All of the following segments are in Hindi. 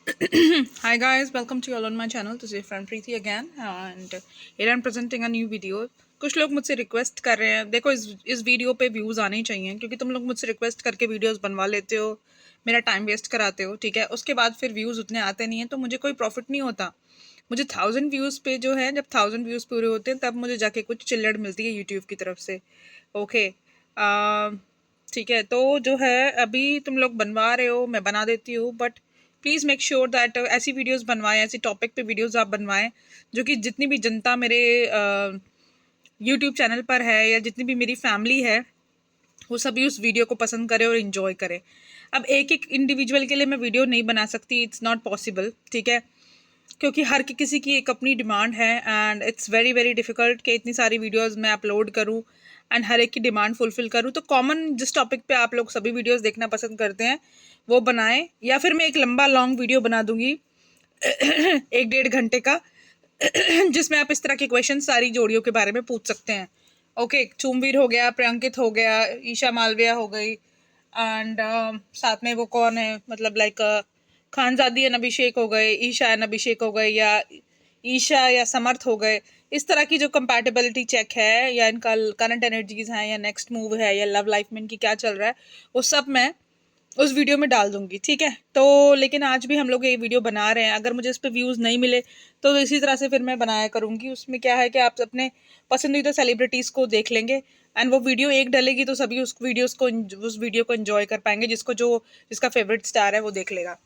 Hi guys, welcome to all on my channel. This is your friend Preeti again and here I'm presenting a new video. कुछ लोग मुझसे रिक्वेस्ट कर रहे हैं, देखो इस वीडियो पे व्यूज़ आने चाहिए क्योंकि तुम लोग मुझसे रिक्वेस्ट करके वीडियोस बनवा लेते हो, मेरा टाइम वेस्ट कराते हो, ठीक है। उसके बाद फिर व्यूज़ उतने आते नहीं हैं तो मुझे कोई प्रॉफिट नहीं होता। मुझे 1000 व्यूज़ पे जो है, जब 1000 व्यूज़ पूरे होते हैं तब मुझे जाके कुछ चिल्लड़ मिलती है यूट्यूब की तरफ से। ओके, ठीक है। तो जो है अभी तुम लोग बनवा रहे हो, मैं बना देती हूँ, but please make sure that ऐसी वीडियोस बनवाएं, ऐसी टॉपिक पे वीडियोस आप बनवाएं जो कि जितनी भी जनता मेरे यूट्यूब चैनल पर है या जितनी भी मेरी फैमिली है वो सभी उस वीडियो को पसंद करे और इन्जॉय करे। अब एक एक इंडिविजुअल के लिए मैं वीडियो नहीं बना सकती, इट्स नॉट पॉसिबल, ठीक है, क्योंकि हर किसी की एक अपनी डिमांड है and it's very very difficult कि इतनी सारी वीडियोस मैं अपलोड करूं एंड हर एक की डिमांड फुलफ़िल करूं। तो कॉमन जिस टॉपिक पे आप लोग सभी वीडियोस देखना पसंद करते हैं वो बनाएं, या फिर मैं एक लंबा लॉन्ग वीडियो बना दूंगी 1-1.5 घंटे का जिसमें आप इस तरह के क्वेश्चन सारी जोड़ियों के बारे में पूछ सकते हैं। ओके, चूमवीर हो गया, प्रियंकित हो गया, ईशा मालविया हो गई एंड साथ में वो कौन है, मतलब लाइक खानजादी एंड अभिषेक हो गए, ईशा एंड अभिषेक हो गए, या ईशा या समर्थ हो गए। इस तरह की जो कंपैटिबिलिटी चेक है या इनका करंट एनर्जीज हैं या नेक्स्ट मूव है या लव लाइफ में इनकी क्या चल रहा है, वो सब मैं उस वीडियो में डाल दूंगी, ठीक है। तो लेकिन आज भी हम लोग ये वीडियो बना रहे हैं, अगर मुझे इस पर व्यूज़ नहीं मिले तो इसी तरह से फिर मैं बनाया करूँगी। उसमें क्या है कि आप अपने पसंदीदा सेलिब्रिटीज़ को देख लेंगे एंड वो वीडियो एक डलेगी तो सभी उस वीडियो को एंजॉय कर पाएंगे, जिसका फेवरेट स्टार है वो देख लेगा।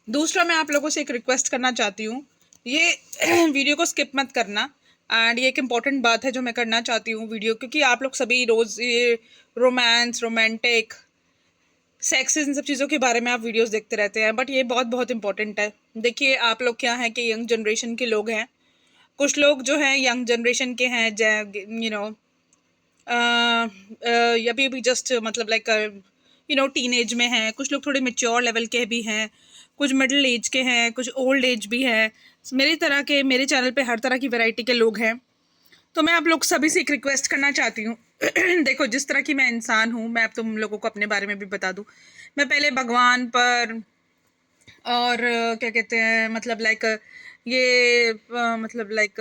दूसरा, मैं आप लोगों से एक रिक्वेस्ट करना चाहती हूँ, ये वीडियो को स्किप मत करना एंड ये एक इम्पॉर्टेंट बात है जो मैं करना चाहती हूँ वीडियो, क्योंकि आप लोग सभी रोज़ ये रोमांस, रोमांटिक, सेक्स, इन सब चीज़ों के बारे में आप वीडियोस देखते रहते हैं, बट ये बहुत बहुत इंपॉर्टेंट है। देखिए आप लोग क्या है कि यंग जनरेशन के लोग हैं, कुछ लोग जो हैं यंग जनरेशन के हैं, यू नो अभी अभी जस्ट मतलब लाइक टीन एज में हैं, कुछ लोग थोड़े मेच्योर लेवल के भी हैं, कुछ मिडिल एज के हैं, कुछ ओल्ड एज भी है। मेरी तरह के मेरे चैनल पे हर तरह की वैरायटी के लोग हैं। तो मैं आप लोग सभी से एक रिक्वेस्ट करना चाहती हूँ देखो, जिस तरह की मैं इंसान हूँ, मैं अब तुम लोगों को अपने बारे में भी बता दूँ। मैं पहले भगवान पर और क्या कहते हैं, मतलब लाइक ये मतलब लाइक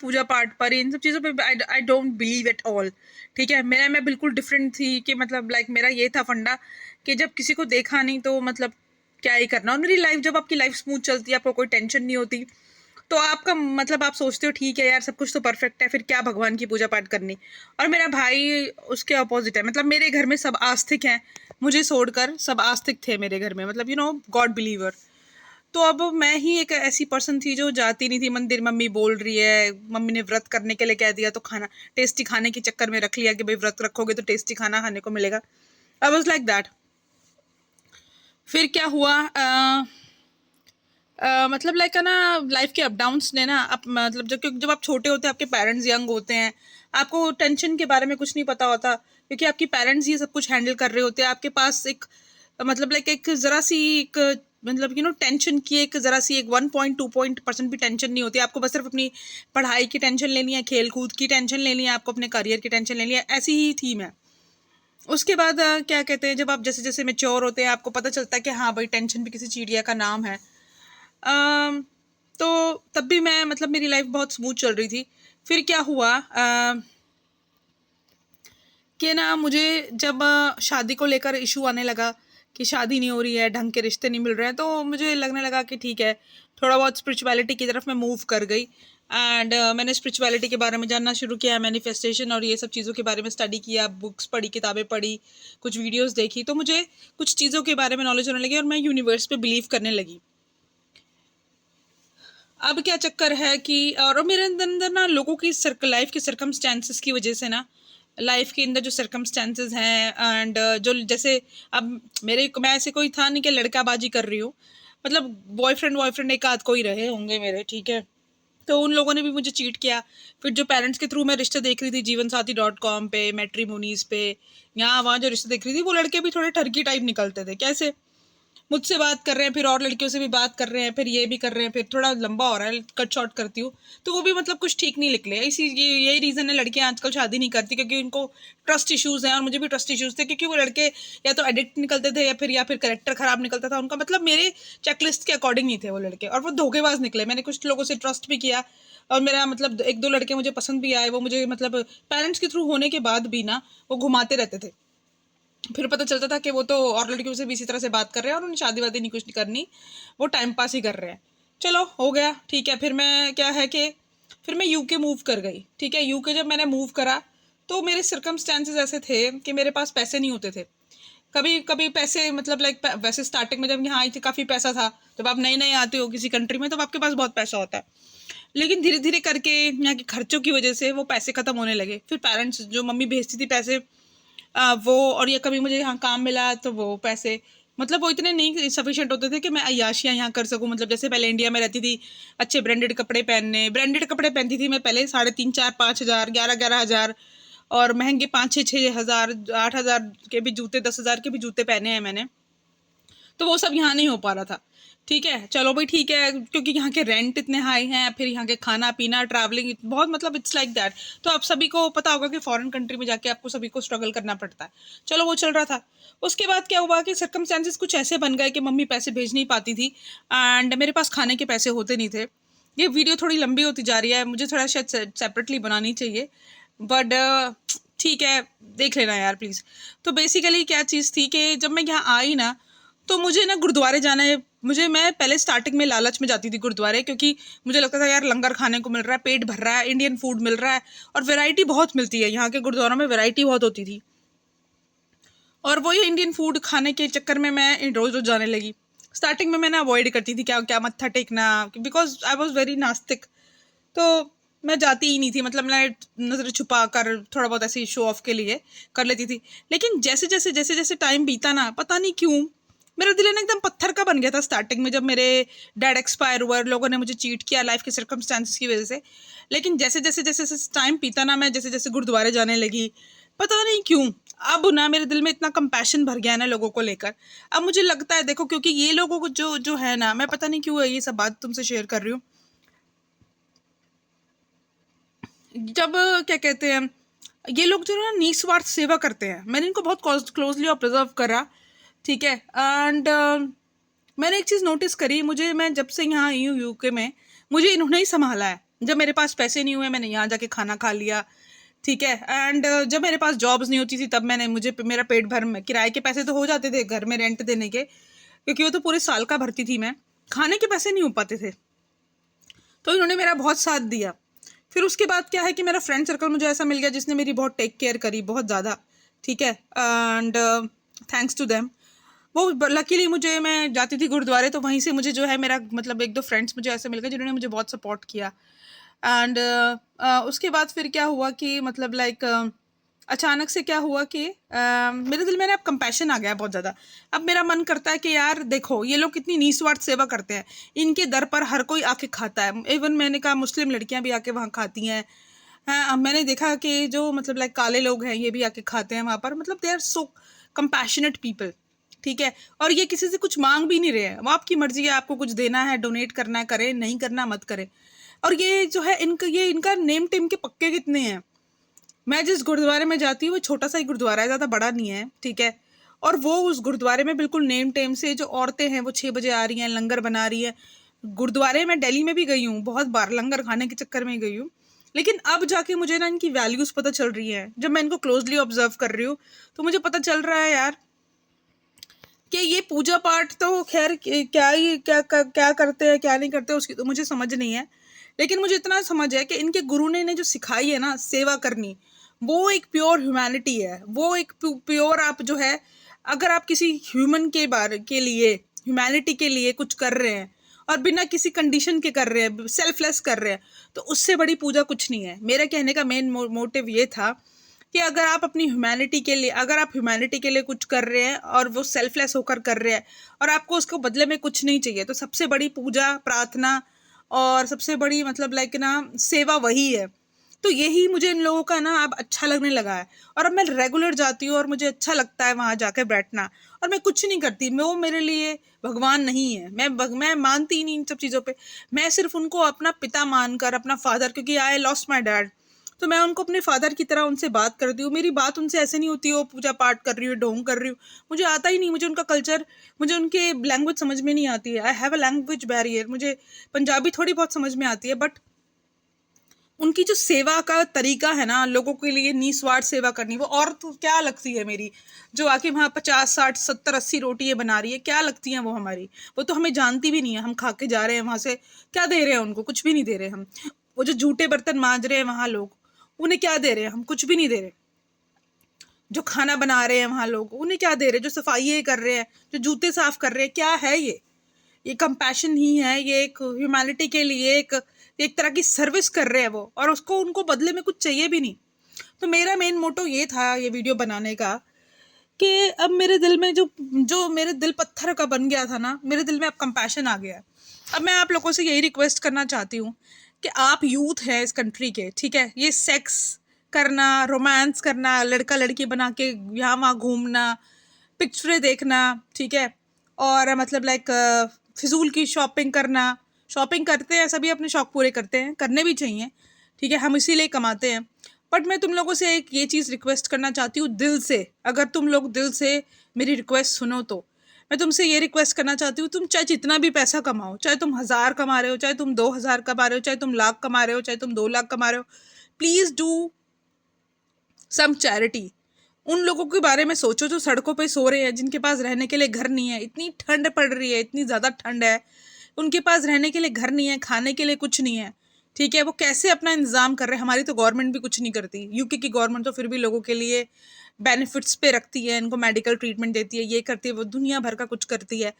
पूजा पाठ पर, इन सब चीज़ों पे I don't believe at all, ठीक है। मैं बिल्कुल डिफरेंट थी कि मतलब लाइक मेरा ये था फंडा कि जब किसी को देखा नहीं तो मतलब क्या ही करना। और मेरी लाइफ, जब आपकी लाइफ स्मूथ चलती है, आपको कोई टेंशन नहीं होती, तो आपका मतलब आप सोचते हो ठीक है यार सब कुछ तो परफेक्ट है, फिर क्या भगवान की पूजा पाठ करनी। और मेरा भाई उसके अपोजिट है, मतलब मेरे घर में सब आस्तिक हैं, मुझे छोड़कर सब आस्तिक थे मेरे घर में, मतलब गॉड बिलीवर। तो अब मैं ही एक ऐसी पर्सन थी जो जाती नहीं थी मंदिर। मम्मी बोल रही है, मम्मी ने व्रत करने के लिए कह दिया तो खाना टेस्टी खाने के चक्कर में रख लिया कि भाई व्रत रखोगे तो टेस्टी खाना खाने को मिलेगा। I was like that. फिर क्या हुआ, मतलब लाइक है ना, लाइफ के अप डाउन्स ने ना, आप मतलब जब आप छोटे होते हैं, आपके पेरेंट्स यंग होते हैं, आपको टेंशन के बारे में कुछ नहीं पता होता क्योंकि आपकी पेरेंट्स ये सब कुछ हैंडल कर रहे होते हैं। आपके पास एक मतलब लाइक एक ज़रा सी एक मतलब टेंशन की एक ज़रा सी एक 1.2% भी टेंशन नहीं होती। आपको बस सिर्फ अपनी पढ़ाई की टेंशन लेनी है, खेल कूद की टेंशन लेनी है, आपको अपने करियर की टेंशन लेनी है। ऐसी ही थी मैं। उसके बाद क्या कहते हैं, जब आप जैसे जैसे मेच्योर होते हैं आपको पता चलता है कि हाँ भाई, टेंशन भी किसी चिड़िया का नाम है। अम, तो तब भी मैं मतलब मेरी लाइफ बहुत स्मूथ चल रही थी। फिर क्या हुआ कि ना मुझे जब शादी को लेकर इशू आने लगा कि शादी नहीं हो रही है, ढंग के रिश्ते नहीं मिल रहे हैं, तो मुझे लगने लगा कि ठीक है, थोड़ा बहुत स्पिरिचुअलिटी की तरफ मैं मूव कर गई एंड मैंने स्पिरिचुअलिटी के बारे में जानना शुरू किया, मैनिफेस्टेशन और ये सब चीज़ों के बारे में स्टडी किया, बुक्स पढ़ी, किताबें पढ़ी, कुछ वीडियोस देखी, तो मुझे कुछ चीज़ों के बारे में नॉलेज होने लगी और मैं यूनिवर्स पे बिलीव करने लगी। अब क्या चक्कर है कि और मेरे अंदर अंदर ना लोगों की लाइफ के सर्कमस्टेंसेस की वजह से ना, लाइफ के अंदर जो सर्कमस्टेंसेस हैं एंड जो जैसे अब मैं ऐसे कोई था नहीं कि लड़काबाजी कर रही हूँ, मतलब बॉयफ्रेंड एक आध कोई रहे होंगे मेरे, ठीक है। तो उन लोगों ने भी मुझे चीट किया। फिर जो पेरेंट्स के थ्रू मैं रिश्ते देख रही थी जीवनसाथी.com पे, मैट्रीमोनीज पे, यहाँ वहाँ जो रिश्ते देख रही थी, वो लड़के भी थोड़े ठरकी टाइप निकलते थे। कैसे? मुझसे बात कर रहे हैं, फिर और लड़कियों से भी बात कर रहे हैं, फिर ये भी कर रहे हैं, फिर थोड़ा लंबा हो रहा है, कट शॉर्ट करती हूँ, तो वो भी मतलब कुछ ठीक नहीं निकले। यही रीज़न है लड़कियाँ आजकल शादी नहीं करती, क्योंकि उनको ट्रस्ट इश्यूज़ हैं, और मुझे भी ट्रस्ट इश्यूज़ थे, क्योंकि वो लड़के या तो एडिक्ट निकलते थे या फिर करेक्टर ख़राब निकलता था उनका, मतलब मेरे चेकलिस्ट के अकॉर्डिंग नहीं थे वो लड़के, और वो धोखेबाज निकले। मैंने कुछ लोगों से ट्रस्ट भी किया, और मेरा मतलब 1-2 लड़के मुझे पसंद भी आए, वो मुझे मतलब पेरेंट्स के थ्रू होने के बाद भी ना वो घुमाते रहते थे। फिर पता चलता था कि वो तो और लड़कियों से भी इसी तरह से बात कर रहे हैं, और उन्हें शादी वादी नहीं कुछ नहीं करनी, वो टाइम पास ही कर रहे हैं। चलो हो गया, ठीक है। फिर मैं क्या है कि फिर मैं यूके मूव कर गई, ठीक है। यूके जब मैंने मूव करा तो मेरे सर्कमस्टेंसेस ऐसे थे कि मेरे पास पैसे नहीं होते थे। कभी कभी पैसे मतलब लाइक वैसे स्टार्टिंग में जब यहाँ आई थी काफ़ी पैसा था। जब आप नए नए आते हो किसी कंट्री में, तब आपके पास बहुत पैसा होता है, लेकिन धीरे धीरे करके यहाँ के खर्चों की वजह से वो पैसे ख़त्म होने लगे। फिर पेरेंट्स, जो मम्मी भेजती थी पैसे, वो, और ये कभी मुझे यहाँ काम मिला तो वो पैसे मतलब वो इतने नहीं सफिशिएंट होते थे कि मैं अय्याशियाँ यहाँ कर सकूँ। मतलब जैसे पहले इंडिया में रहती थी, अच्छे ब्रांडेड कपड़े पहनती थी मैं पहले, 3,500, 4,000, 11,000 और महंगे 5,000, 6,000, 8,000 के भी जूते, 10,000 के भी जूते पहने हैं मैंने। तो वो सब यहाँ नहीं हो पा रहा था, ठीक है। चलो भाई ठीक है, क्योंकि यहाँ के रेंट इतने हाई हैं, फिर यहाँ के खाना पीना ट्रैवलिंग बहुत मतलब इट्स लाइक दैट। तो आप सभी को पता होगा कि फॉरेन कंट्री में जाके आपको सभी को स्ट्रगल करना पड़ता है। चलो वो चल रहा था। उसके बाद क्या हुआ कि सर्कमस्टेंसेस कुछ ऐसे बन गए कि मम्मी पैसे भेज नहीं पाती थी, एंड मेरे पास खाने के पैसे होते नहीं थे। ये वीडियो थोड़ी लंबी होती जा रही है, मुझे थोड़ा शायद सेपरेटली बनानी चाहिए, बट ठीक है, देख लेना यार प्लीज़। तो बेसिकली क्या चीज़ थी कि जब मैं यहाँ आई ना, तो मुझे ना गुरुद्वारे जाना है। मैं पहले स्टार्टिंग में लालच में जाती थी गुरुद्वारे, क्योंकि मुझे लगता था यार लंगर खाने को मिल रहा है, पेट भर रहा है, इंडियन फूड मिल रहा है, और वैरायटी बहुत मिलती है यहाँ के गुरुद्वारों में, वैरायटी बहुत होती थी। और वो ये इंडियन फूड खाने के चक्कर में मैं रोज़ रोज़ जाने लगी। स्टार्टिंग में मैंने अवॉइड करती थी, क्या क्या मत्था टेकना, बिकॉज आई वॉज वेरी नास्तिक। तो मैं जाती ही नहीं थी, मतलब मैं नज़र छुपा कर थोड़ा बहुत ऐसे शो ऑफ के लिए कर लेती थी। लेकिन जैसे जैसे टाइम बीता ना, पता नहीं क्यों मेरा दिल है ना एकदम पत्थर का बन गया था। स्टार्टिंग में जब मेरे डैड एक्सपायर हुआ, लोगों ने मुझे चीट किया लाइफ के सर्कमस्टांसिस की वजह से। लेकिन जैसे जैसे जैसे जैसे टाइम बीता ना, मैं जैसे जैसे गुरुद्वारे जाने लगी, पता नहीं क्यों अब ना मेरे दिल में इतना कंपैशन भर गया है ना लोगों को लेकर। अब मुझे लगता है, देखो, क्योंकि ये लोगों को जो जो है ना, मैं पता नहीं क्यों ये सब बात तुमसे शेयर कर रही हूँ। जब क्या कहते हैं, ये लोग जो है ना निस्वार्थ सेवा करते हैं, मैंने इनको बहुत क्लोजली ऑब्जर्व करा, ठीक है। एंड मैंने एक चीज़ नोटिस करी, मैं जब से यहाँ आई हूँ यूके में, मुझे इन्होंने ही संभाला है। जब मेरे पास पैसे नहीं हुए, मैंने यहाँ जाके खाना खा लिया, ठीक है। एंड जब मेरे पास जॉब्स नहीं होती थी, तब मेरा पेट भर में किराए के पैसे तो हो जाते थे घर में रेंट देने के, क्योंकि वो तो पूरे साल का भरती थी मैं, खाने के पैसे नहीं हो पाते थे। तो इन्होंने मेरा बहुत साथ दिया। फिर उसके बाद क्या है कि मेरा फ्रेंड सर्कल मुझे ऐसा मिल गया जिसने मेरी बहुत टेक केयर करी, बहुत ज़्यादा, ठीक है। एंड थैंक्स टू देम, वो लकीली मुझे, मैं जाती थी गुरुद्वारे, तो वहीं से मुझे जो है मेरा मतलब 1-2 फ्रेंड्स मुझे ऐसे मिल गए जिन्होंने मुझे बहुत सपोर्ट किया। एंड उसके बाद फिर क्या हुआ कि मतलब लाइक अचानक से क्या हुआ कि मेरे दिल में ना अब कंपैशन आ गया बहुत ज़्यादा। अब मेरा मन करता है कि यार देखो, ये लोग कितनी निस्वार्थ सेवा करते हैं, इनके दर पर हर कोई आके खाता है। इवन मैंने कहा मुस्लिम लड़कियां भी आके वहाँ खाती हैं। हाँ, अब मैंने देखा कि जो मतलब लाइक काले लोग हैं, ये भी आके खाते हैं वहाँ पर, मतलब they are so compassionate people, ठीक है। और ये किसी से कुछ मांग भी नहीं रहे हैं, वो आपकी मर्जी है, आपको कुछ देना है, डोनेट करना है करें, नहीं करना मत करें। और ये जो है इनका नेम टेम के पक्के कितने हैं। मैं जिस गुरुद्वारे में जाती हूँ वो छोटा सा ही गुरुद्वारा है, ज़्यादा बड़ा नहीं है, ठीक है। और वो उस गुरुद्वारे में बिल्कुल नेम टेम से, जो औरतें हैं वो 6 बजे आ रही हैं, लंगर बना रही है। गुरुद्वारे में दिल्ली में भी गई हूँ बहुत बार, लंगर खाने के चक्कर में गई हूँ। लेकिन अब जाके मुझे ना इनकी वैल्यूज़ पता चल रही है, जब मैं इनको क्लोजली ऑब्जर्व कर रही हूँ, तो मुझे पता चल रहा है यार कि ये पूजा पाठ तो खैर क्या करते हैं क्या नहीं करते, उसकी तो मुझे समझ नहीं है। लेकिन मुझे इतना समझ है कि इनके गुरु ने इन्हें जो सिखाई है ना सेवा करनी, वो एक प्योर ह्यूमैनिटी है। वो एक प्योर, आप जो है, अगर आप किसी ह्यूमन के बारे के लिए, ह्यूमैनिटी के लिए कुछ कर रहे हैं और बिना किसी कंडीशन के कर रहे हैं, सेल्फलेस कर रहे हैं, तो उससे बड़ी पूजा कुछ नहीं है। मेरे कहने का मेन मोटिव ये था कि अगर आप ह्यूमैनिटी के लिए कुछ कर रहे हैं और वो सेल्फलेस होकर कर रहे हैं और आपको उसको बदले में कुछ नहीं चाहिए, तो सबसे बड़ी पूजा, प्रार्थना और सबसे बड़ी मतलब लाइक ना सेवा वही है। तो यही मुझे इन लोगों का ना अब अच्छा लगने लगा है, और अब मैं रेगुलर जाती हूँ और मुझे अच्छा लगता है वहाँ जाकर बैठना। और मैं कुछ नहीं करती, मैं वो मेरे लिए भगवान नहीं है। मैं मानती ही नहीं इन सब चीज़ों पे। मैं सिर्फ उनको अपना पिता मानकर, अपना फादर, क्योंकि आई लॉस्ट माई डैड, तो मैं उनको अपने फादर की तरह उनसे बात करती हूँ। मेरी बात उनसे ऐसे नहीं होती हो पूजा पाठ कर रही हूँ, ढोंग कर रही हूँ, मुझे आता ही नहीं। मुझे उनका कल्चर, मुझे उनके लैंग्वेज समझ में नहीं आती है। I have a language barrier. मुझे पंजाबी थोड़ी बहुत समझ में आती है, बट उनकी जो सेवा का तरीका है ना, लोगों के लिए निस्वार्थ सेवा करनी, वो और तो क्या लगती है मेरी, जो आके वहाँ 50 60 70 80 रोटियाँ बना रही है, क्या लगती हैं वो हमारी? वो तो हमें जानती भी नहीं है। हम खा के जा रहे हैं वहाँ से, क्या दे रहे हैं उनको? कुछ भी नहीं दे रहे हम। वो जो जूठे बर्तन मांज रहे हैं वहाँ लोग, उन्हें क्या दे रहे हैं? हम कुछ भी नहीं दे रहे। जो खाना बना रहे हैं वहाँ लोग, उन्हें क्या दे रहे हैं? जो सफाई कर रहे हैं, जो जूते साफ कर रहे हैं, क्या है ये कंपैशन ही है। ये एक ह्यूमैनिटी के लिए एक एक तरह की सर्विस कर रहे हैं वो, और उसको उनको बदले में कुछ चाहिए भी नहीं। तो मेरा मेन मोटो ये था ये वीडियो बनाने का, कि अब मेरे दिल में जो जो मेरे दिल पत्थर का बन गया था ना, मेरे दिल में अब कंपैशन आ गया। अब मैं आप लोगों से यही रिक्वेस्ट करना चाहती हूँ कि आप यूथ हैं इस कंट्री के, ठीक है? ये सेक्स करना, रोमांस करना, लड़का लड़की बना के यहाँ वहाँ घूमना, पिक्चरें देखना, ठीक है, और मतलब लाइक फिजूल की शॉपिंग करना। शॉपिंग करते हैं सभी, अपने शौक पूरे करते हैं, करने भी चाहिए, ठीक है, हम इसीलिए कमाते हैं। बट मैं तुम लोगों से एक ये चीज़ रिक्वेस्ट करना चाहती हूँ दिल से, अगर तुम लोग दिल से मेरी रिक्वेस्ट सुनो तो मैं तुमसे ये रिक्वेस्ट करना चाहती हूँ, तुम चाहे जितना भी पैसा कमाओ, चाहे तुम 1000 कमा रहे हो, चाहे तुम 2000 कमा रहे हो, चाहे तुम लाख कमा रहे हो, चाहे तुम 2 लाख कमा रहे हो, प्लीज़ डू सम चैरिटी। उन लोगों के बारे में सोचो जो सड़कों पे सो रहे हैं, जिनके पास रहने के लिए घर नहीं है। इतनी ठंड पड़ रही है, इतनी ज़्यादा ठंड है, उनके पास रहने के लिए घर नहीं है, खाने के लिए कुछ नहीं है, ठीक है? वो कैसे अपना इंतज़ाम कर रहे हैं? हमारी तो गवर्नमेंट भी कुछ नहीं करती। यूके की गवर्नमेंट तो फिर भी लोगों के लिए बेनिफिट्स पे रखती है, इनको मेडिकल ट्रीटमेंट देती है, ये करती है, वो दुनिया भर का कुछ करती है।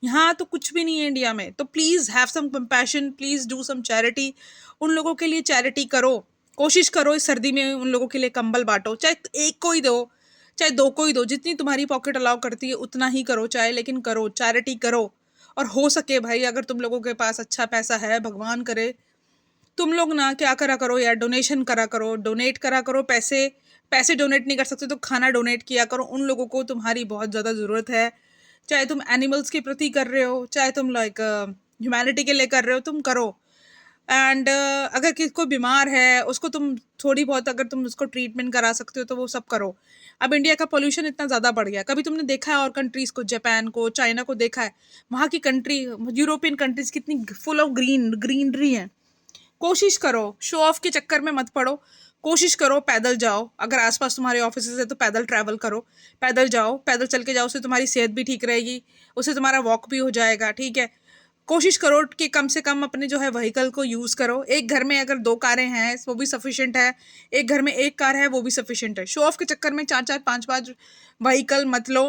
यहाँ तो कुछ भी नहीं है इंडिया में। तो please have some compassion, please do some charity. उन लोगों के लिए चैरिटी करो। कोशिश करो इस सर्दी में उन लोगों के लिए कंबल बांटो, चाहे एक को ही दो, चाहे दो को ही दो, जितनी तुम्हारी पॉकेट अलाउ करती है उतना ही करो, चाहे, लेकिन करो, चैरिटी करो। और हो सके भाई, अगर तुम लोगों के पास अच्छा पैसा है, भगवान करे, तुम लोग ना क्या करा करो यार, डोनेशन करा करो, डोनेट करा करो। पैसे पैसे डोनेट नहीं कर सकते तो खाना डोनेट किया करो। उन लोगों को तुम्हारी बहुत ज़्यादा ज़रूरत है। चाहे तुम एनिमल्स के प्रति कर रहे हो, चाहे तुम लाइक ह्यूमैनिटी के लिए कर रहे हो, तुम करो। एंड अगर किसी को बीमार है, उसको तुम थोड़ी बहुत, अगर तुम उसको ट्रीटमेंट करा सकते हो तो वो सब करो। अब इंडिया का पोल्यूशन इतना ज़्यादा बढ़ गया, कभी तुमने देखा है और कंट्रीज़ को, जापान को, चाइना को देखा है? वहाँ की कंट्री, यूरोपियन कंट्रीज़ कितनी फुल ऑफ ग्रीनरी है। कोशिश करो, शो ऑफ के चक्कर में मत पड़ो। कोशिश करो, पैदल जाओ, अगर आसपास तुम्हारे ऑफिस है तो पैदल ट्रैवल करो, पैदल जाओ, पैदल चल के जाओ, उससे तुम्हारी सेहत भी ठीक रहेगी, उससे तुम्हारा वॉक भी हो जाएगा, ठीक है? कोशिश करो कि कम से कम अपने जो है व्हीकल को यूज़ करो। एक घर में अगर 2 कारें हैं वो भी सफिशिएंट है, एक घर में 1 कार है वो भी सफिशिएंट है। शो ऑफ के चक्कर में 4 4 5 5 व्हीकल मत लो,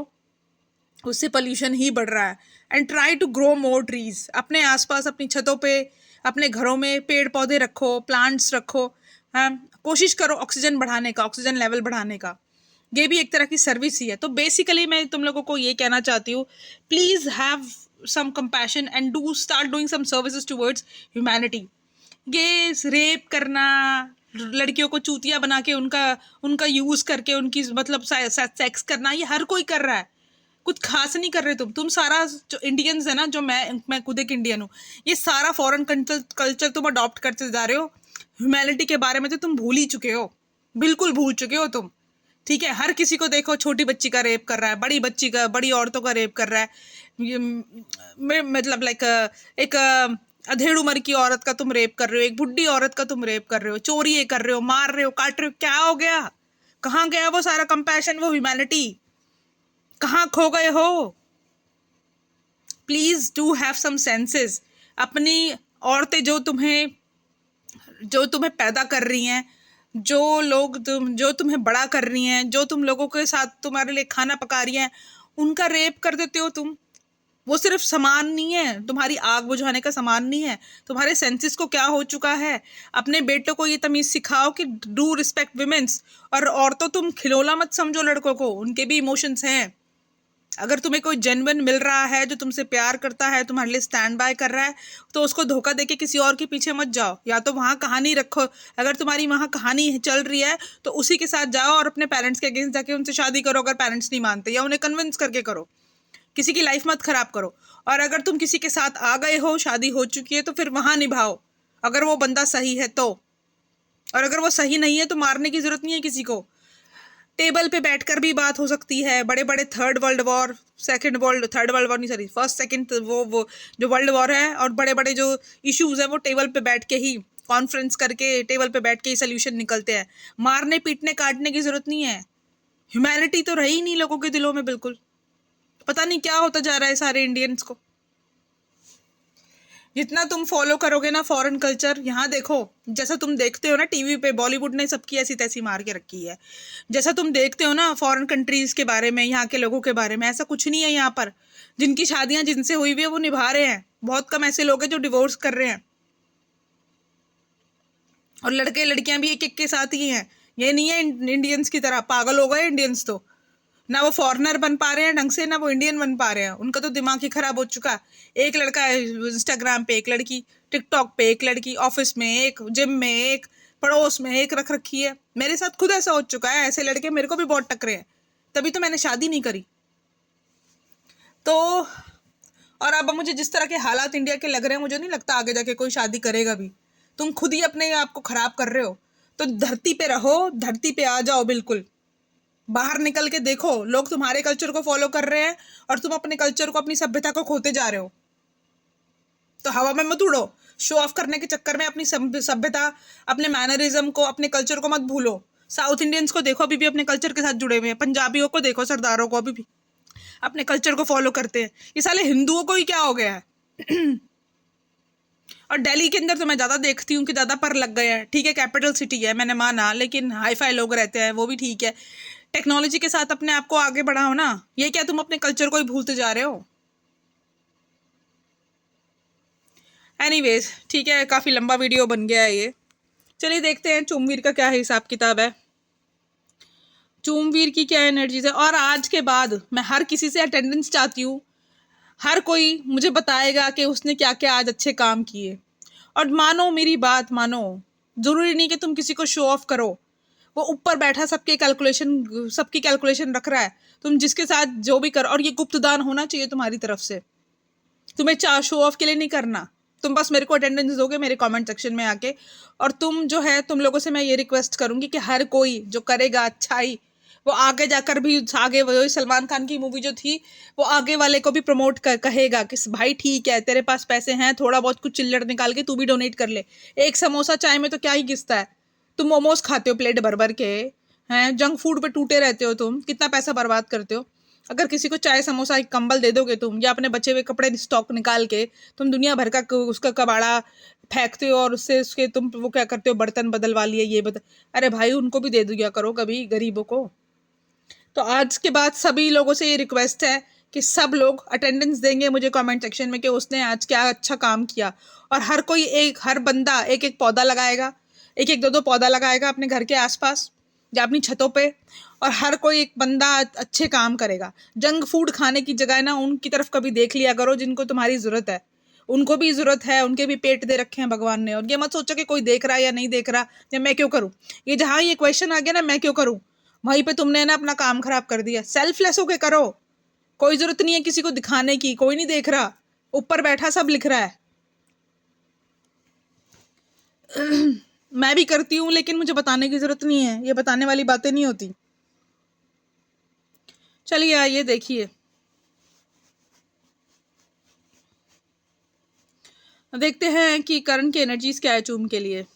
उससे पोल्यूशन ही बढ़ रहा है। And try to grow more trees. अपने आसपास, अपनी छतों पे, अपने घरों में पेड़ पौधे रखो, प्लांट्स रखो। हाँ, कोशिश करो ऑक्सीजन बढ़ाने का, ऑक्सीजन लेवल बढ़ाने का। ये भी एक तरह की सर्विस ही है। तो बेसिकली मैं तुम लोगों को ये कहना चाहती हूँ, please have some compassion and do start doing some services towards humanity. ये रेप करना, लड़कियों को चूतिया बना के उनका उनका यूज़ करके उनकी मतलब सेक्स करना, ये हर कोई कर रहा है। कुछ खास नहीं कर रहे तुम सारा जो इंडियंस है ना, जो मैं खुद एक इंडियन हूँ, ये सारा फॉरेन कल्चर तुम अडॉप्ट करते जा रहे हो। ह्यूमैनिटी के बारे में तो तुम भूल ही चुके हो, बिल्कुल भूल चुके हो तुम, ठीक है? हर किसी को देखो, छोटी बच्ची का रेप कर रहा है, बड़ी औरतों का रेप कर रहा है। ये मतलब लाइक एक अधेड़ उम्र की औरत का तुम रेप कर रहे हो, एक बुढ़ी औरत का तुम रेप कर रहे हो, चोरी ये कर रहे हो, मार रहे हो, काट रहे हो। क्या हो गया? कहाँ गया वो सारा कंपैशन, वो ह्यूमैनिटी? कहाँ खो गए हो? Please do have some senses. अपनी औरतें जो तुम्हें पैदा कर रही हैं, जो तुम्हें बड़ा कर रही हैं, जो तुम लोगों के साथ तुम्हारे लिए खाना पका रही हैं, उनका रेप कर देते हो तुम। वो सिर्फ सामान नहीं है, तुम्हारी आग बुझाने का सामान नहीं है। तुम्हारे सेंसेस को क्या हो चुका है? अपने बेटों को ये तमीज सिखाओ कि डू रिस्पेक्ट विमेंस। और औरतों, तुम खिलौना मत समझो लड़कों को, उनके भी इमोशंस हैं। अगर तुम्हें कोई जेन्युइन मिल रहा है, जो तुमसे प्यार करता है, तुम्हारे लिए स्टैंड बाय कर रहा है, तो उसको धोखा देके किसी और के पीछे मत जाओ। या तो वहाँ कहानी रखो, अगर तुम्हारी वहाँ कहानी चल रही है तो उसी के साथ जाओ और अपने पेरेंट्स के अगेंस्ट जाके उनसे शादी करो, अगर पेरेंट्स नहीं मानते, या उन्हें कन्विंस करके करो। किसी की लाइफ मत खराब करो। और अगर तुम किसी के साथ आ गए हो, शादी हो चुकी है, तो फिर वहां निभाओ, अगर वो बंदा सही है तो। और अगर वो सही नहीं है तो मारने की जरूरत नहीं है किसी को। टेबल पे बैठकर भी बात हो सकती है। बड़े बड़े third world war, third world war नहीं, सॉरी, फर्स्ट सेकंड, वो जो वर्ल्ड वॉर है और बड़े बड़े जो इश्यूज है वो टेबल पे बैठ के ही, कॉन्फ्रेंस करके टेबल पे बैठ के ही सोल्यूशन निकलते हैं। मारने पीटने काटने की जरूरत नहीं है। ह्यूमैनिटी तो रही नहीं लोगों के दिलों में बिल्कुल। पता नहीं क्या होता जा रहा है सारे इंडियंस को। जितना तुम फॉलो करोगे ना फॉरेन कल्चर, यहाँ देखो, जैसा तुम देखते हो ना टीवी पे, बॉलीवुड ने सबकी ऐसी तैसी मार के रखी है। जैसा तुम देखते हो ना फॉरेन कंट्रीज के बारे में, यहाँ के लोगों के बारे में, ऐसा कुछ नहीं है यहाँ पर। जिनकी शादियां जिनसे हुई हुई है वो निभा रहे हैं। बहुत कम ऐसे लोग हैं जो डिवोर्स कर रहे हैं। और लड़के लड़कियां भी एक एक के साथ ही हैं। ये नहीं है इंडियंस की तरह पागल हो गए इंडियंस तो। ना वो फॉरेनर बन पा रहे हैं ढंग से, ना वो इंडियन बन पा रहे हैं। उनका तो दिमाग ही खराब हो चुका है। एक लड़का है इंस्टाग्राम पे, एक लड़की टिकटॉक पे, एक लड़की ऑफिस में, एक जिम में, एक पड़ोस में, एक रख रखी है। मेरे साथ खुद ऐसा हो चुका है। ऐसे लड़के मेरे को भी बहुत टकरे हैं, तभी तो मैंने शादी नहीं करी। तो और अब मुझे जिस तरह के हालात इंडिया के लग रहे हैं, मुझे नहीं लगता आगे जाके कोई शादी करेगा भी। तुम खुद ही अपने आप को खराब कर रहे हो। तो धरती पे रहो, धरती पे आ जाओ बिल्कुल। बाहर निकल के देखो, लोग तुम्हारे कल्चर को फॉलो कर रहे हैं और तुम अपने कल्चर को, अपनी सभ्यता को खोते जा रहे हो। तो हवा में मत उड़ो। शो ऑफ करने के चक्कर में अपनी सभ्यता, अपने मैनरिज्म को, अपने कल्चर को मत भूलो। साउथ इंडियंस को देखो, अभी भी अपने कल्चर के साथ जुड़े हुए हैं। पंजाबियों को देखो, सरदारों को, अभी भी अपने कल्चर को फॉलो करते हैं। ये साले हिंदुओं को ही क्या हो गया है। और दिल्ली के अंदर तो मैं ज़्यादा देखती हूँ कि ज़्यादा पर लग गए हैं। ठीक है, कैपिटल सिटी है, मैंने माना, लेकिन हाई फाई लोग रहते हैं, वो भी ठीक है। टेक्नोलॉजी के साथ अपने आप को आगे बढ़ाओ ना। ये क्या तुम अपने कल्चर को ही भूलते जा रहे हो। एनीवेज, ठीक है, काफ़ी लंबा वीडियो बन गया है ये। चलिए देखते हैं चूमवीर का क्या हिसाब किताब है, चूमवीर की क्या एनर्जीज है। और आज के बाद मैं हर किसी से अटेंडेंस चाहती हूँ। हर कोई मुझे बताएगा कि उसने क्या क्या आज अच्छे काम किए। और मानो मेरी बात मानो, जरूरी नहीं कि तुम किसी को शो ऑफ करो। वो ऊपर बैठा सबकी कैलकुलेशन रख रहा है। तुम जिसके साथ जो भी करो, और ये गुप्त दान होना चाहिए तुम्हारी तरफ से। तुम्हें चाह शो ऑफ के लिए नहीं करना। तुम बस मेरे को अटेंडेंस दोगे मेरे कमेंट सेक्शन में आके। और तुम जो है, तुम लोगों से मैं ये रिक्वेस्ट करूंगी कि हर कोई जो करेगा अच्छाई, वो आगे जाकर भी, आगे वही सलमान खान की मूवी जो थी, वो आगे वाले को भी प्रमोट कहेगा कि भाई ठीक है, तेरे पास पैसे हैं, थोड़ा बहुत कुछ चिल्लड़ निकाल के तू भी डोनेट कर ले। एक समोसा चाय में तो क्या ही घिसता है। तुम मोमोज खाते हो प्लेट भर भर के, हैं जंक फूड पे टूटे रहते हो, तुम कितना पैसा बर्बाद करते हो। अगर किसी को चाय समोसा एक कंबल दे दोगे तुम, या अपने बचे हुए कपड़े स्टॉक निकाल के तुम दुनिया भर का उसका कबाड़ा फेंकते हो, और उससे उसके तुम वो क्या करते हो, बर्तन बदलवा लिए, ये बदल। अरे भाई, उनको भी दे दिया करो कभी गरीबों को। तो आज के बाद सभी लोगों से ये रिक्वेस्ट है कि सब लोग अटेंडेंस देंगे मुझे कमेंट सेक्शन में कि उसने आज क्या अच्छा काम किया। और हर बंदा एक एक पौधा लगाएगा, एक एक दो दो पौधा लगाएगा अपने घर के आसपास या अपनी छतों पे। और हर कोई एक बंदा अच्छे काम करेगा। जंक फूड खाने की जगह ना उनकी तरफ कभी देख लिया करो जिनको तुम्हारी ज़रूरत है। उनको भी ज़रूरत है, उनके भी पेट दे रखे हैं भगवान ने। और ये मत सोचो कि कोई देख रहा है या नहीं देख रहा, या मैं क्यों करूँ। ये जहाँ ये क्वेश्चन आ गया ना, मैं क्यों करूँ, वहीं पे तुमने ना अपना काम खराब कर दिया। सेल्फलेस होके करो। कोई ज़रूरत नहीं है किसी को दिखाने की, कोई नहीं देख रहा, ऊपर बैठा सब लिख रहा है। मैं भी करती हूँ, लेकिन मुझे बताने की ज़रूरत नहीं है। ये बताने वाली बातें नहीं होती। चलिए आइए देखिए, देखते हैं कि करण की एनर्जीज क्या है चूम के लिए।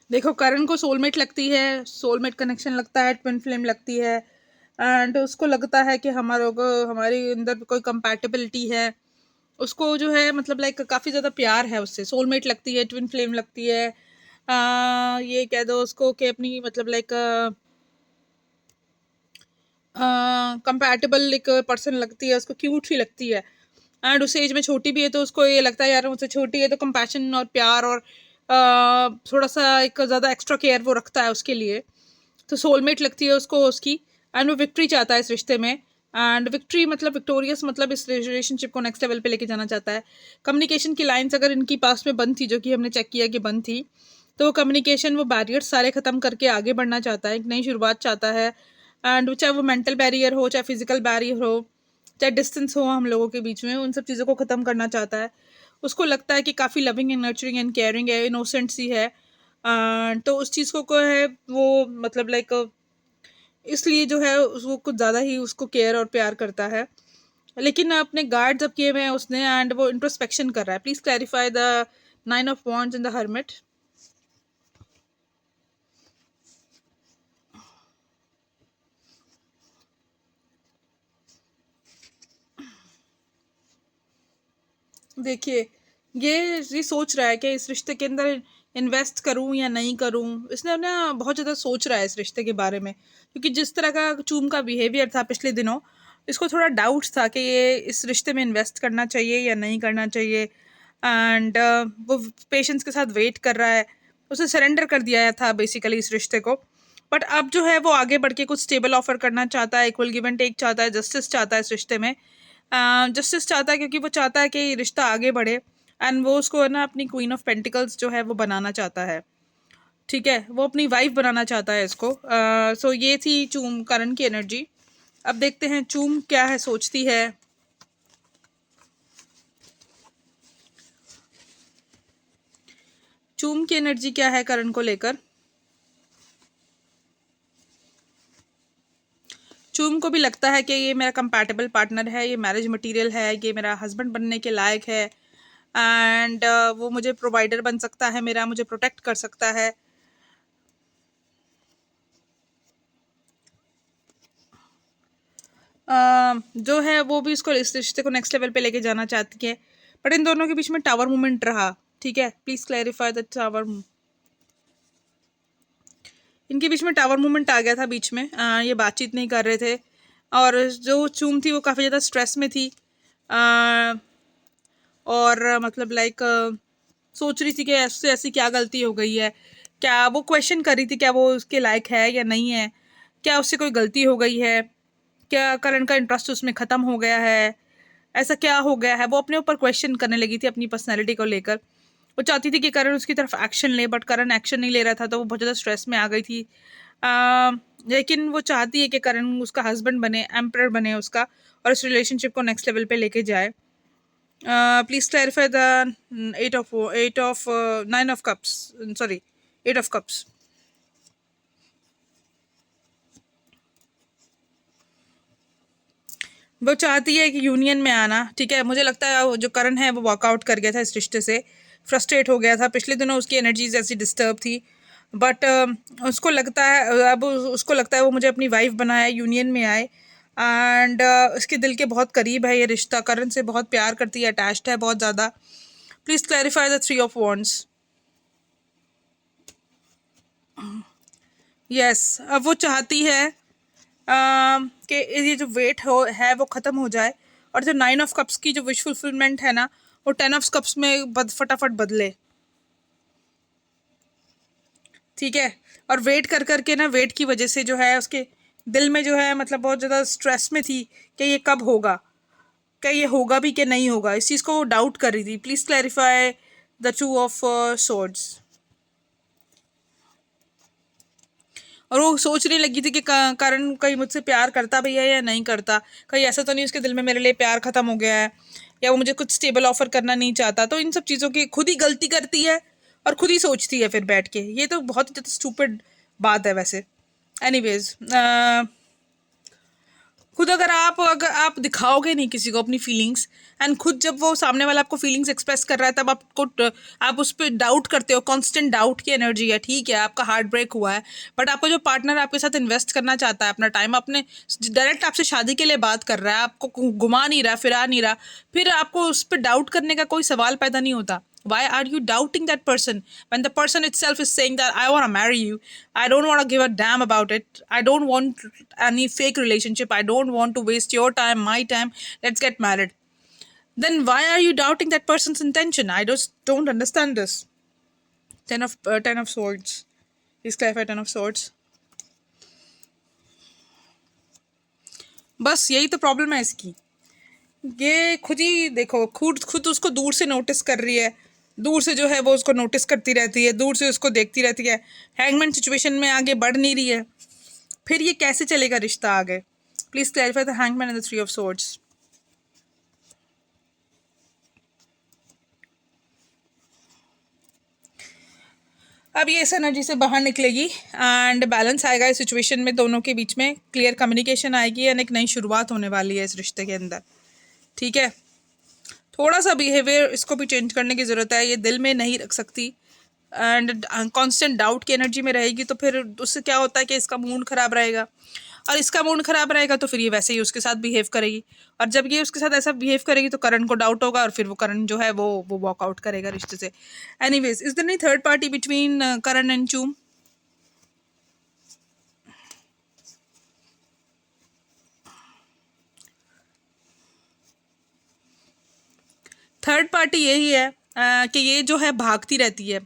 देखो, करण को सोलमेट लगती है, सोलमेट कनेक्शन लगता है, ट्विन फ्लेम लगती है। एंड उसको लगता है कि हमारे अंदर कोई कंपैटिबिलिटी है। उसको जो है मतलब लाइक काफ़ी ज़्यादा प्यार है उससे। सोलमेट लगती है, ट्विन फ्लेम लगती है। ये कह दो उसको कि अपनी मतलब लाइक कंपैटिबल एक पर्सन लगती है उसको, क्यूट सी लगती है। एंड उस एज में छोटी भी है तो उसको ये लगता है यार मुझसे छोटी है, तो कंपैशन और प्यार और थोड़ा सा एक ज़्यादा एक्स्ट्रा केयर वो रखता है उसके लिए। तो सोलमेट लगती है उसको उसकी, एंड वो विक्ट्री चाहता है इस रिश्ते में। एंड विक्ट्री मतलब विक्टोरियस, मतलब इस रिलेशनशिप को नेक्स्ट लेवल पे लेके जाना चाहता है। कम्युनिकेशन की लाइंस अगर इनकी पास में बंद थी, जो कि हमने चेक किया कि बंद थी, तो वो कम्युनिकेशन, वो बैरियर्स सारे ख़त्म करके आगे बढ़ना चाहता है, एक नई शुरुआत चाहता है। एंड चाहे वो मेंटल बैरियर हो, चाहे फिजिकल बैरियर हो, चाहे डिस्टेंस हो हम लोगों के बीच में, उन सब चीज़ों को ख़त्म करना चाहता है। उसको लगता है कि काफ़ी loving and nurturing and caring है, इनोसेंट सी है। तो उस चीज़ को है वो मतलब लाइक इसलिए जो है वो कुछ ज़्यादा ही उसको केयर और प्यार करता है। लेकिन अपने गार्ड्स अब किए हुए हैं उसने, एंड वो इंट्रोस्पेक्शन कर रहा है। Please clarify the 9 of wands in the hermit. देखिए, ये सोच रहा है कि इस रिश्ते के अंदर इन्वेस्ट करूं या नहीं करूं। इसने ना बहुत ज़्यादा सोच रहा है इस रिश्ते के बारे में, क्योंकि जिस तरह का चूम का बिहेवियर था पिछले दिनों, इसको थोड़ा डाउट्स था कि ये इस रिश्ते में इन्वेस्ट करना चाहिए या नहीं करना चाहिए। एंड वो पेशेंस के साथ वेट कर रहा है। उसने सरेंडर कर दिया था बेसिकली इस रिश्ते को। बट अब जो है वो आगे बढ़ के कुछ स्टेबल ऑफर करना चाहता है, इक्वल गिव एंड टेक चाहता है, जस्टिस चाहता है इस रिश्ते में। जस्टिस चाहता है क्योंकि वो चाहता है कि रिश्ता आगे बढ़े, एंड वो उसको है ना अपनी क्वीन ऑफ पेंटिकल्स जो है वो बनाना चाहता है। ठीक है, वो अपनी वाइफ बनाना चाहता है इसको। सो ये थी चूम करण की एनर्जी। अब देखते हैं चूम क्या है सोचती है। चूम की एनर्जी क्या है करण को लेकर। चूम को भी लगता है कि ये मेरा कंपैटिबल पार्टनर है, ये मैरिज मटेरियल है, ये मेरा हस्बैंड बनने के लायक है। एंड वो मुझे प्रोवाइडर बन सकता है मेरा, मुझे प्रोटेक्ट कर सकता है। जो है वो भी इसको, इस रिश्ते को नेक्स्ट लेवल पे लेके जाना चाहती है। बट इन दोनों के बीच में टावर मूवमेंट रहा। ठीक है, प्लीज क्लैरिफाई द टावर। इनके बीच में टावर मूवमेंट आ गया था बीच में। ये बातचीत नहीं कर रहे थे, और जो चूम थी वो काफ़ी ज़्यादा स्ट्रेस में थी। और मतलब लाइक सोच रही थी कि ऐसे ऐसी क्या गलती हो गई है, क्या वो क्वेश्चन कर रही थी क्या वो उसके लायक है या नहीं है, क्या उससे कोई गलती हो गई है, क्या करण का इंटरेस्ट उसमें ख़त्म हो गया है, ऐसा क्या हो गया है। वो अपने ऊपर क्वेश्चन करने लगी थी अपनी पर्सनैलिटी को लेकर। वो चाहती थी कि करण उसकी तरफ एक्शन ले, बट करण एक्शन नहीं ले रहा था, तो वो बहुत ज़्यादा स्ट्रेस में आ गई थी। लेकिन वो चाहती है कि करण उसका हस्बैंड बने, एम्परर बने उसका, और इस रिलेशनशिप को नेक्स्ट लेवल पे लेके जाए। Please clarify the 8 of 9 of cups, sorry 8 of cups. वो चाहती है कि यूनियन में आना। ठीक है, मुझे लगता है जो करण है वो वॉकआउट कर गया था इस रिश्ते से, फ्रस्ट्रेट हो गया था। पिछले दिनों उसकी एनर्जीज ऐसी डिस्टर्ब थी, बट उसको लगता है अब उसको लगता है वो मुझे अपनी वाइफ बनाए, यूनियन में आए। एंड उसके दिल के बहुत करीब है ये रिश्ता, करण से बहुत प्यार करती है, अटैच्ड है बहुत ज़्यादा। Please clarify the 3 of wands. Yes, अब वो चाहती है कि ये जो वेट हो है वो ख़त्म हो जाए, और जो 9 ऑफ कप्स की जो विश फुलफिलमेंट है ना, वो 10 ऑफ कप्स में फटाफट बदले। ठीक है, और वेट कर करके ना, वेट की वजह से जो है उसके दिल में जो है मतलब बहुत ज़्यादा स्ट्रेस में थी कि ये कब होगा, क्या ये होगा भी कि नहीं होगा, इस चीज़ को वो डाउट कर रही थी। Please clarify the 2 of swords. और वो सोचने लगी थी कि करण कहीं मुझसे प्यार करता भी है या नहीं करता, कहीं ऐसा तो नहीं उसके दिल में मेरे लिए प्यार ख़त्म हो गया है, या वो मुझे कुछ स्टेबल ऑफर करना नहीं चाहता। तो इन सब चीज़ों की खुद ही गलती करती है और खुद ही सोचती है फिर बैठ के। ये तो बहुत ज़्यादा स्टूपिड बात है वैसे। एनीवेज, खुद अगर आप दिखाओगे नहीं किसी को अपनी फीलिंग्स, एंड खुद जब वो सामने वाला आपको फीलिंग्स एक्सप्रेस कर रहा है, तब आप उस पर डाउट करते हो। कांस्टेंट डाउट की एनर्जी है। ठीक है, आपका हार्ट ब्रेक हुआ है, बट आपका जो पार्टनर आपके साथ इन्वेस्ट करना चाहता है अपना टाइम, अपने डायरेक्ट आपसे शादी के लिए बात कर रहा है, आपको घुमा नहीं रहा, फिरा नहीं रहा, फिर आपको उस पर डाउट करने का कोई सवाल पैदा नहीं होता। Why are you doubting that person when the person itself is saying that I want to marry you? I don't want to give a damn about it. I don't want any fake relationship. I don't want to waste your time, my time. Let's get married. then why are you doubting that person's intention? I just don't understand this. 10 of swords. Please clarify 10 of swords. बस यही तो प्रॉब्लम है इसकी। ये खुद ही देखो, खुद खुद उसको दूर से नोटिस कर रही है, दूर से जो है वो उसको नोटिस करती रहती है, दूर से उसको देखती रहती है, हैंगमैन सिचुएशन में आगे बढ़ नहीं रही है, फिर ये कैसे चलेगा रिश्ता आगे? Please clarify the hangman and the 3 of swords. अब ये इस एनर्जी से बाहर निकलेगी एंड बैलेंस आएगा इस सिचुएशन में, दोनों के बीच में क्लियर कम्युनिकेशन आएगी एंड एक नई शुरुआत होने वाली है इस रिश्ते के अंदर। ठीक है, थोड़ा सा बिहेवियर इसको भी चेंज करने की ज़रूरत है, ये दिल में नहीं रख सकती एंड कांस्टेंट डाउट की एनर्जी में रहेगी, तो फिर उससे क्या होता है कि इसका मूड ख़राब रहेगा, और इसका मूड ख़राब रहेगा तो फिर ये वैसे ही उसके साथ बिहेव करेगी, और जब ये उसके साथ ऐसा बिहेव करेगी तो करण को डाउट होगा और फिर वो करण जो है वो वॉकआउट करेगा रिश्ते से। Anyways, is there any third party between Karan and Chum? Third party यही है कि ये जो है भागती रहती है,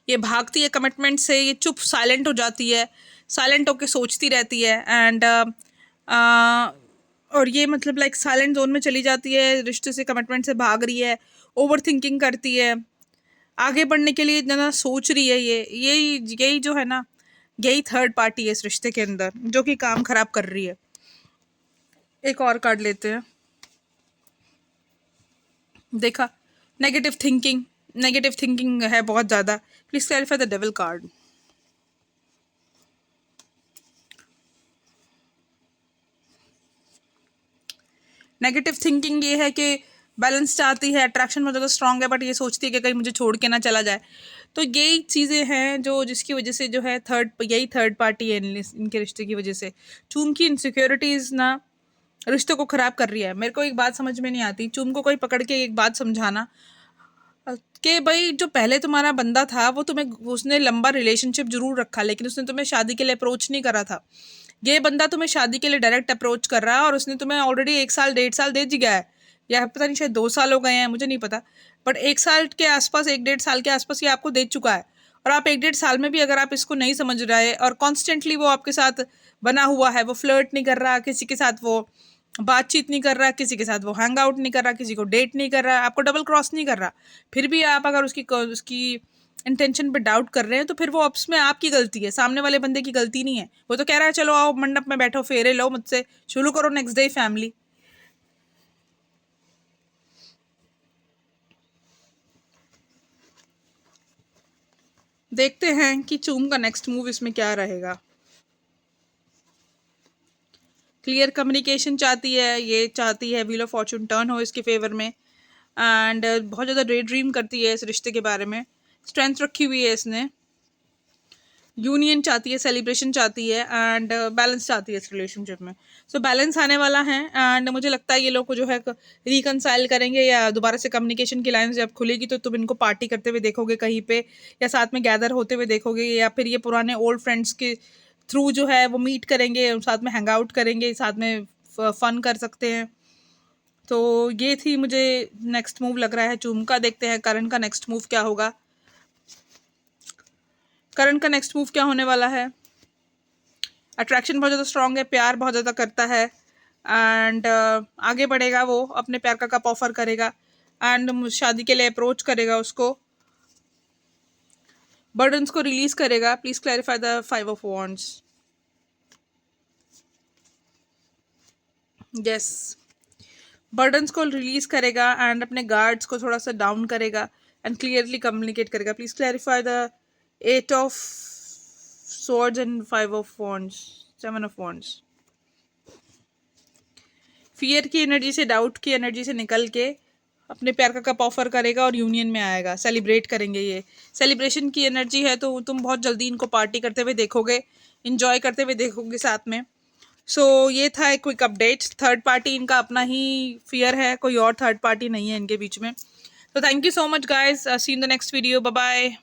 ये भागती है कमिटमेंट से, ये चुप साइलेंट हो जाती है, साइलेंट होकर सोचती रहती है एंड और ये मतलब लाइक साइलेंट जोन में चली जाती है, रिश्ते से कमिटमेंट से भाग रही है, ओवर थिंकिंग करती है, आगे बढ़ने के लिए ज़्यादा सोच रही है, ये यही जो है ना, यही थर्ड पार्टी है इस रिश्ते के अंदर जो कि काम खराब कर रही है। एक और कार्ड लेते हैं। देखा, नेगेटिव थिंकिंग है बहुत ज़्यादा। Please clarify the devil card. Negative thinking ये है कि बैलेंस चाहती है, अट्रैक्शन बहुत ज़्यादा स्ट्रांग है, बट ये सोचती है कि कहीं मुझे छोड़ के ना चला जाए। तो यही चीज़ें हैं जो जिसकी वजह से जो है यही थर्ड पार्टी है इनके रिश्ते की वजह से। चूम की इनसिक्योरिटीज़ ना रिश्तों को ख़राब कर रही है। मेरे को एक बात समझ में नहीं आती, चूम को कोई पकड़ के एक बात समझाना कि भाई जो पहले तुम्हारा बंदा था वो तुम्हें, उसने लंबा रिलेशनशिप जरूर रखा लेकिन उसने तुम्हें शादी के लिए अप्रोच नहीं करा था। ये बंदा तुम्हें शादी के लिए डायरेक्ट अप्रोच कर रहा है और उसने तुम्हें ऑलरेडी 1 साल 1.5 साल दे दिया है, या पता नहीं शायद 2 साल हो गए हैं, मुझे नहीं पता, बट 1 साल के आसपास, 1-1.5 साल के आसपास ये आपको दे चुका है। और आप 1-1.5 साल में भी अगर आप इसको नहीं समझ रहे और कॉन्स्टेंटली वो आपके साथ बना हुआ है, वो फ्लर्ट नहीं कर रहा किसी के साथ, वो बातचीत नहीं कर रहा किसी के साथ, वो हैंग आउट नहीं कर रहा, किसी को डेट नहीं कर रहा, आपको डबल क्रॉस नहीं कर रहा, फिर भी आप अगर उसकी इंटेंशन पे डाउट कर रहे हैं तो फिर वो उसमें आपकी गलती है, सामने वाले बंदे की गलती नहीं है। वो तो कह रहा है चलो आओ मंडप में बैठो, फेरे लो मुझसे, शुरू करो नेक्स्ट डे फैमिली। देखते हैं कि चूम का नेक्स्ट मूव इसमें क्या रहेगा। क्लियर कम्युनिकेशन चाहती है, ये चाहती है व्हील ऑफ फॉर्चून टर्न हो इसके फेवर में एंड बहुत ज़्यादा डे ड्रीम करती है इस रिश्ते के बारे में, स्ट्रेंथ रखी हुई है इसने, यूनियन चाहती है, सेलिब्रेशन चाहती है एंड बैलेंस चाहती है इस रिलेशनशिप में। सो बैलेंस आने वाला है एंड मुझे लगता है ये लोग को जो है रिकनसाइल करेंगे, या दोबारा से कम्युनिकेशन की लाइन जब खुलेगी तो तुम इनको पार्टी करते हुए देखोगे कहीं पे, या साथ में गैदर होते हुए देखोगे, या फिर ये पुराने ओल्ड फ्रेंड्स के थ्रू जो है वो मीट करेंगे, साथ में हैंग आउट करेंगे, साथ में फन कर सकते हैं। तो ये थी मुझे नेक्स्ट मूव लग रहा है चूम का। देखते हैं करण का नेक्स्ट मूव क्या होगा। करण का नेक्स्ट मूव क्या होने वाला है? अट्रैक्शन बहुत ज़्यादा स्ट्रांग है, प्यार बहुत ज़्यादा करता है एंड आगे बढ़ेगा, वो अपने प्यार का कप ऑफर करेगा एंड शादी के लिए अप्रोच करेगा उसको, बर्डन्स को रिलीज करेगा। Please clarify the 5 of wands. Yes, burdens को रिलीज करेगा एंड अपने गार्ड्स को थोड़ा सा डाउन करेगा एंड क्लियरली कम्युनिकेट करेगा। Please clarify the 8 of swords and 5 of wands, 7 of wands। Fear की एनर्जी से, डाउट की एनर्जी से निकल के अपने प्यार का कप ऑफर करेगा और यूनियन में आएगा, सेलिब्रेट करेंगे। ये सेलिब्रेशन की एनर्जी है, तो तुम बहुत जल्दी इनको पार्टी करते हुए देखोगे, इंजॉय करते हुए देखोगे साथ में। सो ये था एक क्विक अपडेट। थर्ड पार्टी इनका अपना ही फियर है, कोई और थर्ड पार्टी नहीं है इनके बीच में। तो thank you so much guys, see in the next video, bye bye.